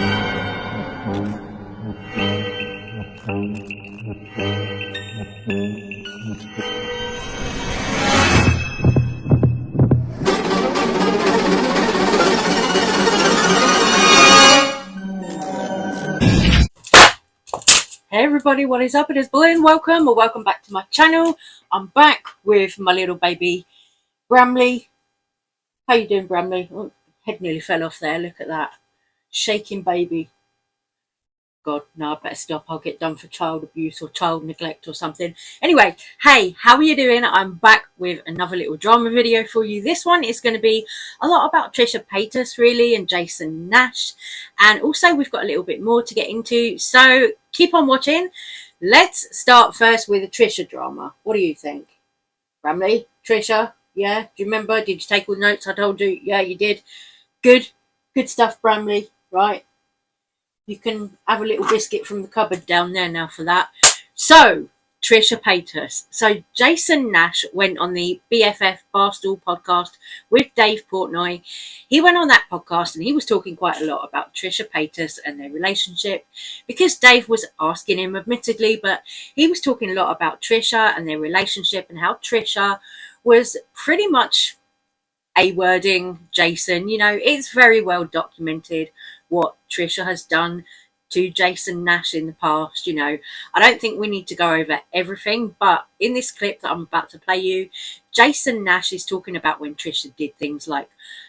Hey everybody, what is up? It is Balloon. Welcome back to my channel. I'm back with my little baby Bramley. How you doing, Bramley? Oh, head nearly fell off there. Look at that shaking baby. God, no, I better stop. I'll get done for child abuse or child neglect or something. Anyway, hey, how are you doing? I'm back with another little drama video for you. This one is going to be a lot about Trisha Paytas, really, and Jason Nash. And also, we've got a little bit more to get into. So keep on watching. Let's start first with a Trisha drama. What do you think? Bramley? Trisha? Yeah? Do you remember? Did you take all the notes I told you? Yeah, you did. Good. Good stuff, Bramley. Right. You can have a little biscuit from the cupboard down there now for that. So, Trisha Paytas. So, Jason Nash went on the BFF Barstool podcast with Dave Portnoy. He went on that podcast and he was talking quite a lot about Trisha Paytas and their relationship, because Dave was asking him, admittedly, but he was talking a lot about Trisha and their relationship and how Trisha was pretty much A-wording Jason. You know, it's very well documented what Trisha has done to Jason Nash in the past. You know, I don't think we need to go over everything, but in this clip that I'm about to play you, Jason Nash is talking about when Trisha did things like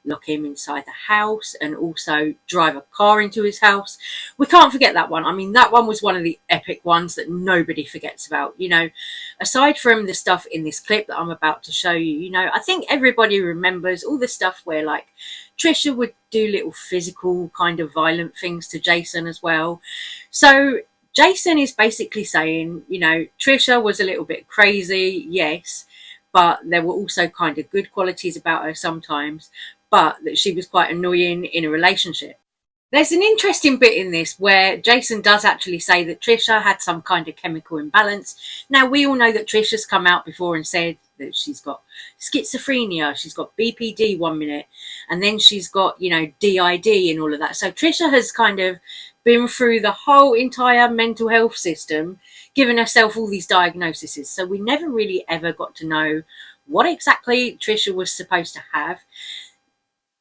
lock him inside the house and also drive a car into his house. We can't forget that one. I mean, that one was one of the epic ones that nobody forgets about. You know, aside from the stuff in this clip that I'm about to show you, you know, I think everybody remembers all the stuff where like Trisha would do little physical kind of violent things to Jason as well. So Jason is basically saying, you know, Trisha was a little bit crazy, yes, but there were also kind of good qualities about her sometimes, but that she was quite annoying in a relationship. There's an interesting bit in this where Jason does actually say that Trisha had some kind of chemical imbalance. Now, we all know that Trisha's come out before and said that she's got schizophrenia, she's got BPD 1 minute, and then she's got, you know, DID and all of that. So Trisha has kind of been through the whole entire mental health system, given herself all these diagnoses. So we never really ever got to know what exactly Trisha was supposed to have.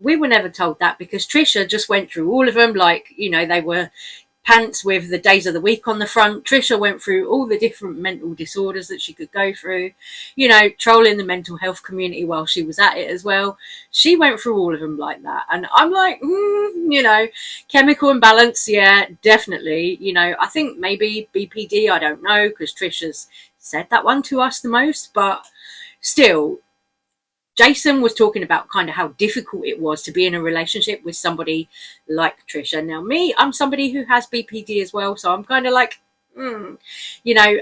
We were never told that because Trisha just went through all of them, like, you know, they were pants with the days of the week on the front. Trisha went through all the different mental disorders that she could go through, you know, trolling the mental health community while she was at it as well. She went through all of them like that. And I'm like, you know, chemical imbalance, yeah, definitely. You know, I think maybe BPD, I don't know, because Trisha's said that one to us the most, but still, Jason was talking about kind of how difficult it was to be in a relationship with somebody like Trisha. Now, me, I'm somebody who has BPD as well, so I'm kind of like, you know,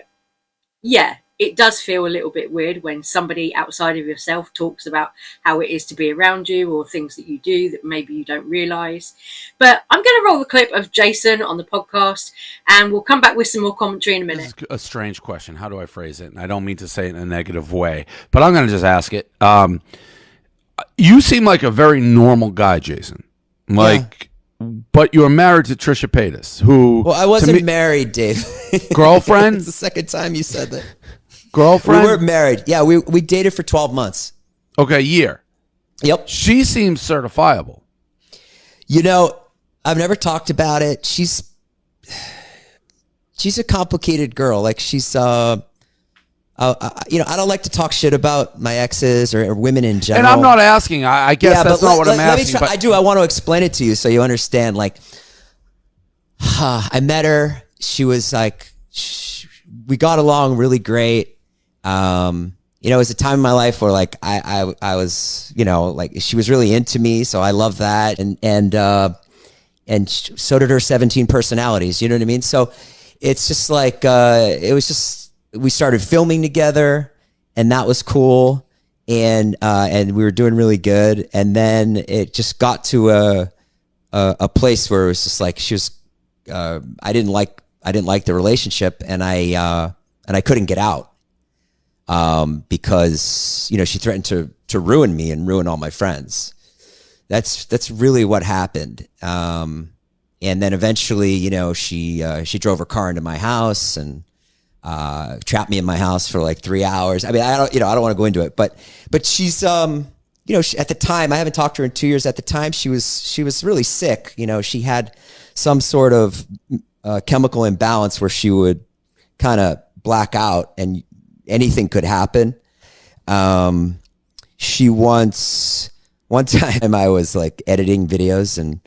yeah, it does feel a little bit weird when somebody outside of yourself talks about how it is to be around you or things that you do that maybe you don't realize. But I'm going to roll the clip of Jason on the podcast and we'll come back with some more commentary in a minute. This is a strange question. How do I phrase it? And I don't mean to say it in a negative way, but I'm going to just ask it. You seem like a very normal guy, Jason. Like, yeah. But you're married to Trisha Paytas, who... Well, I wasn't married, Dave. Girlfriend? It's the second time you said that. Girlfriend? We weren't married. Yeah, we dated for 12 months. Okay, a year. Yep. She seems certifiable. You know, I've never talked about it. She's a complicated girl. Like, she's, you know, I don't like to talk shit about my exes or women in general. And I'm not asking. I guess that's not what I'm asking. Let me try. I want to explain it to you so you understand. Like, I met her. She was like, we got along really great. You know, it was a time in my life where like I was, you know, like she was really into me, so I love that, and so did her 17 personalities. You know what I mean? So it's just like it was just, we started filming together, and that was cool, and we were doing really good, and then it just got to a place where it was just like she was, I didn't like the relationship, and I couldn't get out. Because, you know, she threatened to ruin me and ruin all my friends. That's really what happened. And then eventually, you know, she drove her car into my house and trapped me in my house for like 3 hours. I mean, I don't want to go into it, but she's, you know, at the time, I haven't talked to her in 2 years. At the time, she was really sick. You know, she had some sort of chemical imbalance where she would kind of black out and anything could happen. She one time I was like editing videos and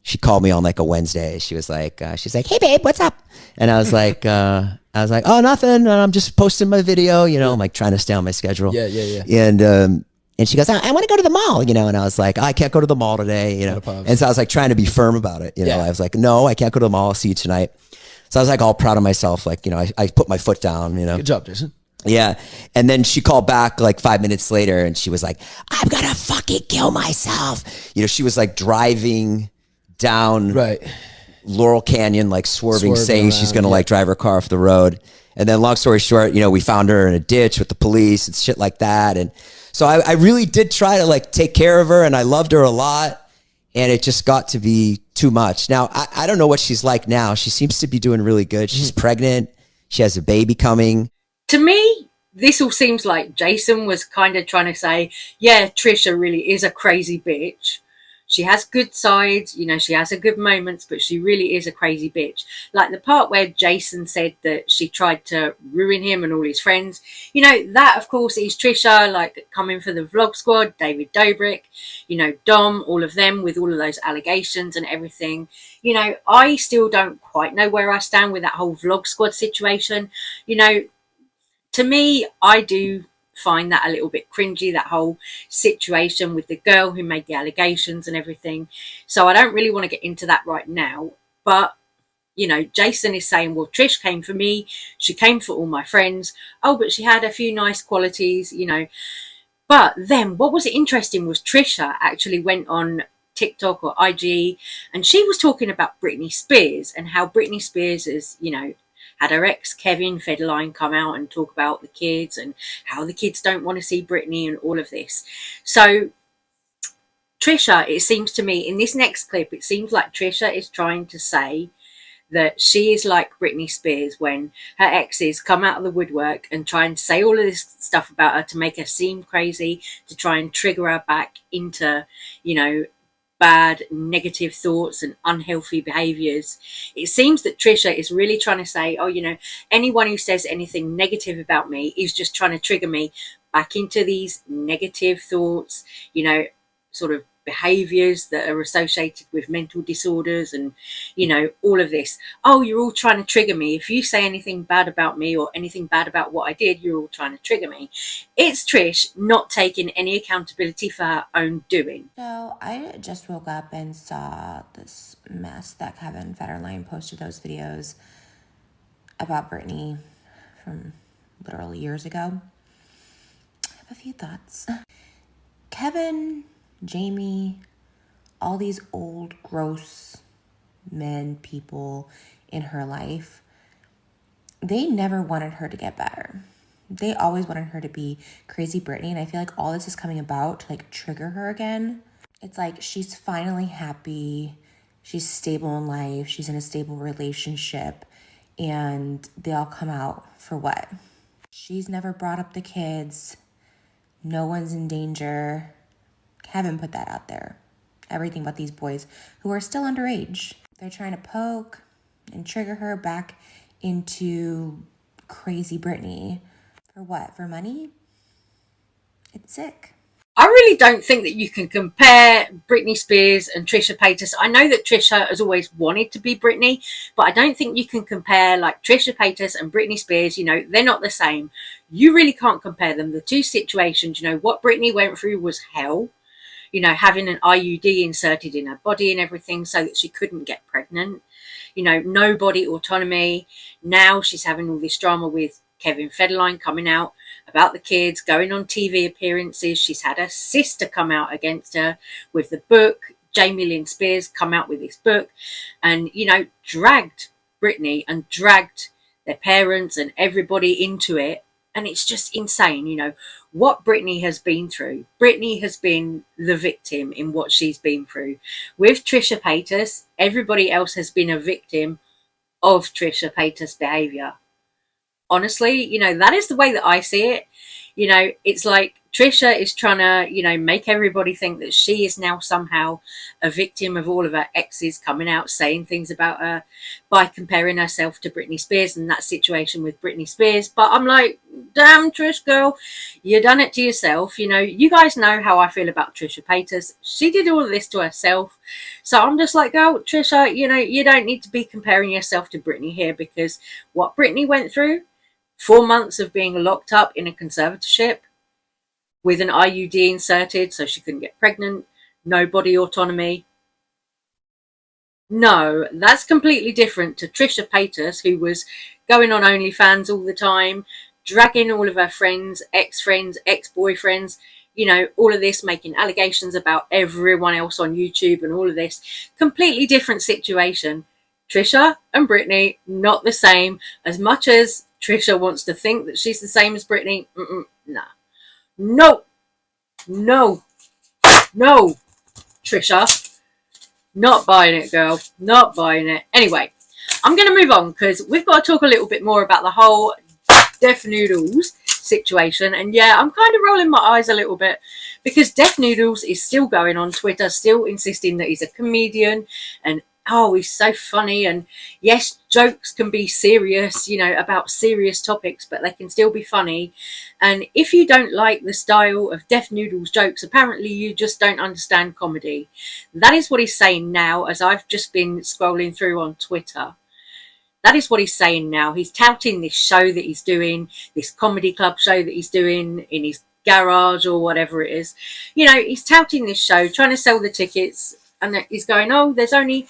she called me on like a Wednesday. She's like, "Hey babe, what's up?" And I was like, "Oh, nothing. I'm just posting my video." You know, I'm like trying to stay on my schedule. Yeah. And she goes, "I want to go to the mall," you know, and I was like, "I can't go to the mall today," you know. And so I was like trying to be firm about it. You know, I was like, "No, I can't go to the mall. I'll see you tonight." So I was like all proud of myself. Like, you know, I put my foot down, you know. Good job, Jason. Yeah. And then she called back like 5 minutes later and she was like, "I'm going to fucking kill myself." You know, she was like driving down Laurel Canyon, like swerving saying she's going to like drive her car off the road. And then long story short, you know, we found her in a ditch with the police and shit like that. And so I really did try to like take care of her and I loved her a lot. And it just got to be too much. Now, I don't know what she's like now. She seems to be doing really good. She's pregnant. She has a baby coming. To me, this all seems like Jason was kind of trying to say, yeah, Trisha really is a crazy bitch. She has good sides, you know, she has her good moments, but she really is a crazy bitch. Like the part where Jason said that she tried to ruin him and all his friends. You know, that, of course, is Trisha, like coming for the vlog squad, David Dobrik, you know, Dom, all of them with all of those allegations and everything. You know, I still don't quite know where I stand with that whole vlog squad situation. You know, to me, I do find that a little bit cringy, that whole situation with the girl who made the allegations and everything. So I don't really want to get into that right now. But, you know, Jason is saying, well, Trish came for me. She came for all my friends. Oh, but she had a few nice qualities, you know. But then what was interesting was Trisha actually went on TikTok or IG and she was talking about Britney Spears and how Britney Spears is, you know, had her ex Kevin Federline come out and talk about the kids and how the kids don't want to see Britney and all of this. So Trisha, it seems to me in this next clip, it seems like Trisha is trying to say that she is like Britney Spears when her exes come out of the woodwork and try and say all of this stuff about her to make her seem crazy, to try and trigger her back into, you know, bad negative thoughts and unhealthy behaviors. It seems that Trisha is really trying to say, oh, you know, anyone who says anything negative about me is just trying to trigger me back into these negative thoughts, you know, sort of behaviors that are associated with mental disorders and, you know, all of this. Oh, you're all trying to trigger me. If you say anything bad about me or anything bad about what I did, you're all trying to trigger me. It's Trish not taking any accountability for her own doing. So I just woke up and saw this mess that Kevin Federline posted those videos about Britney from literally years ago. I have a few thoughts. Kevin, Jamie, all these old, gross men, people in her life, they never wanted her to get better. They always wanted her to be crazy Britney, and I feel like all this is coming about to like trigger her again. It's like she's finally happy, she's stable in life, she's in a stable relationship, and they all come out for what? She's never brought up the kids, no one's in danger. Kevin put that out there. Everything about these boys who are still underage. They're trying to poke and trigger her back into crazy Britney. For what? For money? It's sick. I really don't think that you can compare Britney Spears and Trisha Paytas. I know that Trisha has always wanted to be Britney, but I don't think you can compare like Trisha Paytas and Britney Spears. You know, they're not the same. You really can't compare them. The two situations, you know, what Britney went through was hell. You know, having an IUD inserted in her body and everything so that she couldn't get pregnant. You know, no body autonomy. Now she's having all this drama with Kevin Federline coming out about the kids, going on TV appearances. She's had her sister come out against her with the book. Jamie Lynn Spears come out with this book and, you know, dragged Britney and dragged their parents and everybody into it. And it's just insane, you know, what Britney has been through. Britney has been the victim in what she's been through. With Trisha Paytas, everybody else has been a victim of Trisha Paytas' behaviour. Honestly, you know, that is the way that I see it. You know, it's like Trisha is trying to, you know, make everybody think that she is now somehow a victim of all of her exes coming out saying things about her by comparing herself to Britney Spears and that situation with Britney Spears. But I'm like, damn, Trish girl, you done it to yourself. You know, you guys know how I feel about Trisha Paytas. She did all of this to herself. So I'm just like, oh, Trisha, you know, you don't need to be comparing yourself to Britney here, because what Britney went through, 4 months of being locked up in a conservatorship with an IUD inserted so she couldn't get pregnant, no body autonomy. No, that's completely different to Trisha Paytas, who was going on OnlyFans all the time, dragging all of her friends, ex-boyfriends, you know, all of this, making allegations about everyone else on YouTube and all of this. Completely different situation. Trisha and Britney, not the same. As much as Trisha wants to think that she's the same as Britney, nah. No, Trisha. Not buying it, girl. Not buying it. Anyway, I'm going to move on because we've got to talk a little bit more about the whole Def Noodles situation. And yeah, I'm kind of rolling my eyes a little bit because Def Noodles is still going on Twitter, still insisting that he's a comedian and oh, he's so funny. And yes, jokes can be serious, you know, about serious topics, but they can still be funny. And if you don't like the style of Def Noodles jokes, apparently you just don't understand comedy. That is what he's saying now, as I've just been scrolling through on Twitter. That is what he's saying now. He's touting this show that he's doing, this comedy club show that he's doing in his garage or whatever it is. You know, he's touting this show, trying to sell the tickets. And he's going, oh, there's only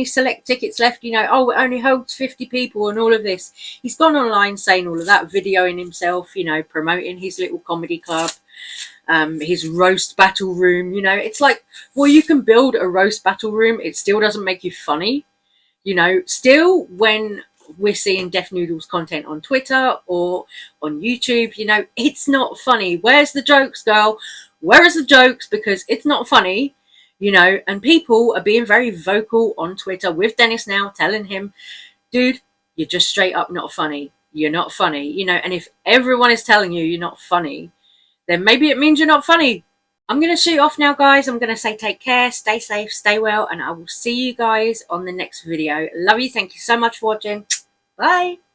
select tickets left, you know, oh, it only holds 50 people and all of this. He's gone online saying all of that, videoing himself, you know, promoting his little comedy club, his roast battle room, you know. It's like, well, you can build a roast battle room. It still doesn't make you funny. You know, still when we're seeing Def Noodles content on Twitter or on YouTube, you know, it's not funny. Where's the jokes, girl? Where is the jokes? Because it's not funny. You know, and people are being very vocal on Twitter with Dennis now, telling him, dude, you're just straight up not funny. You're not funny, you know. And if everyone is telling you you're not funny, then maybe it means you're not funny. I'm going to shoot off now, guys. I'm going to say take care, stay safe, stay well, and I will see you guys on the next video. Love you. Thank you so much for watching. Bye.